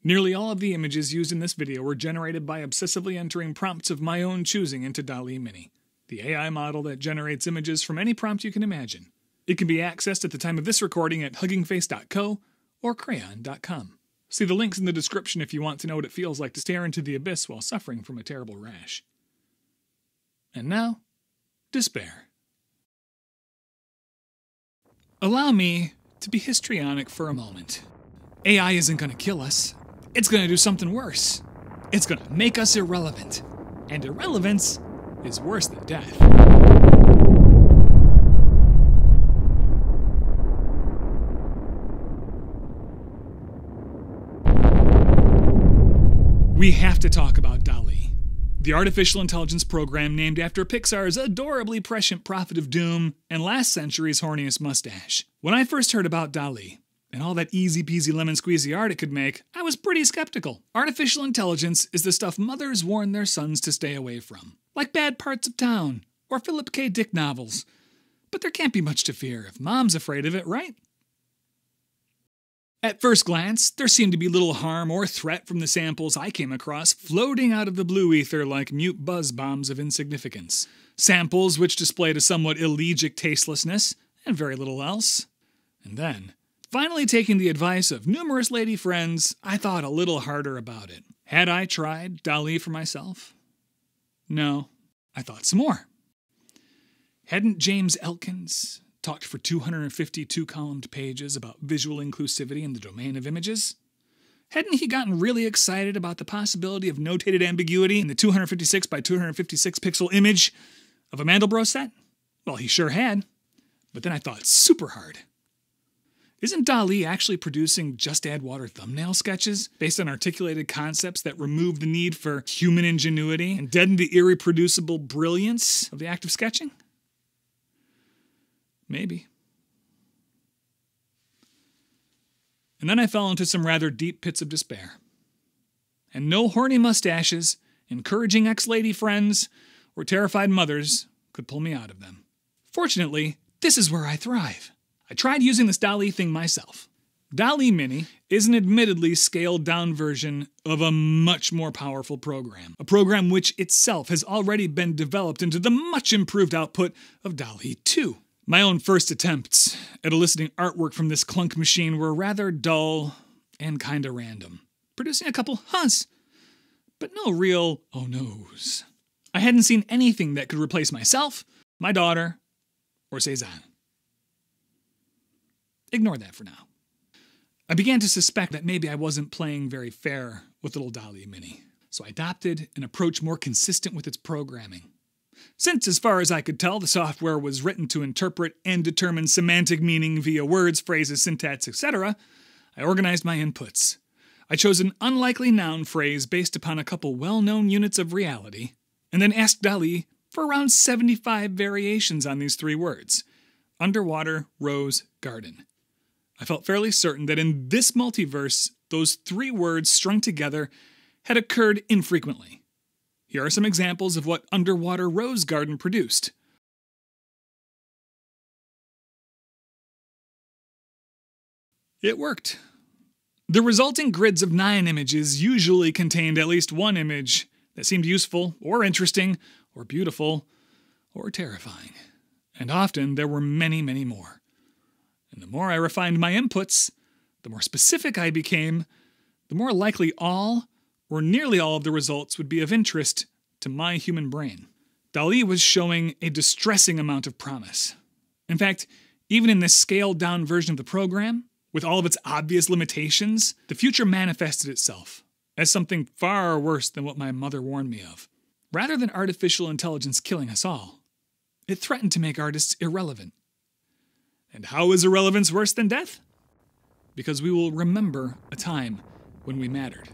Nearly all of the images used in this video were generated by obsessively entering prompts of my own choosing into Dall-E Mini, the AI model that generates images from any prompt you can imagine. It can be accessed at the time of this recording at huggingface.co or crayon.com. See the links in the description if you want to know what it feels like to stare into the abyss while suffering from a terrible rash. And now, despair. Allow me to be histrionic for a moment. AI isn't going to kill us. It's going to do something worse. It's going to make us irrelevant. And irrelevance is worse than death. We have to talk about Dall-E, the artificial intelligence program named after Pixar's adorably prescient prophet of doom and last century's horniest mustache. When I first heard about Dall-E, and all that easy-peasy lemon-squeezy art it could make, I was pretty skeptical. Artificial intelligence is the stuff mothers warn their sons to stay away from, like Bad Parts of Town or Philip K. Dick novels. But there can't be much to fear if mom's afraid of it, right? At first glance, there seemed to be little harm or threat from the samples I came across floating out of the blue ether like mute buzz bombs of insignificance. Samples which displayed a somewhat elegiac tastelessness and very little else. And then, finally taking the advice of numerous lady friends, I thought a little harder about it. Had I tried Dall-E for myself? No. I thought some more. Hadn't James Elkins talked for 252 columned pages about visual inclusivity in the domain of images? Hadn't he gotten really excited about the possibility of notated ambiguity in the 256 by 256 pixel image of a Mandelbrot set? Well, he sure had. But then I thought super hard. Isn't Dall-E actually producing just add water thumbnail sketches based on articulated concepts that remove the need for human ingenuity and deaden the irreproducible brilliance of the act of sketching? Maybe. And then I fell into some rather deep pits of despair. And no horny mustaches, encouraging ex-lady friends, or terrified mothers could pull me out of them. Fortunately, this is where I thrive. I tried using this Dall-E thing myself. Dall-E Mini is an admittedly scaled-down version of a much more powerful program. A program which itself has already been developed into the much-improved output of Dall-E 2. My own first attempts at eliciting artwork from this clunk machine were rather dull and kinda random, producing a couple huhs, but no real oh no's. I hadn't seen anything that could replace myself, my daughter, or Cezanne. Ignore that for now. I began to suspect that maybe I wasn't playing very fair with little Dall-E Mini, so I adopted an approach more consistent with its programming. Since, as far as I could tell, the software was written to interpret and determine semantic meaning via words, phrases, syntax, etc., I organized my inputs. I chose an unlikely noun phrase based upon a couple well-known units of reality, and then asked Dall-E for around 75 variations on these three words: underwater, rose, garden. I felt fairly certain that in this multiverse, those three words strung together had occurred infrequently. Here are some examples of what underwater rose garden produced. It worked. The resulting grids of 9 images usually contained at least one image that seemed useful, or interesting, or beautiful, or terrifying. And often there were many, many more. And the more I refined my inputs, the more specific I became, the more likely all, or nearly all of the results would be of interest to my human brain. Dall-E was showing a distressing amount of promise. In fact, even in this scaled-down version of the program, with all of its obvious limitations, the future manifested itself as something far worse than what my mother warned me of. Rather than artificial intelligence killing us all, it threatened to make artists irrelevant. And how is irrelevance worse than death? Because we will remember a time when we mattered.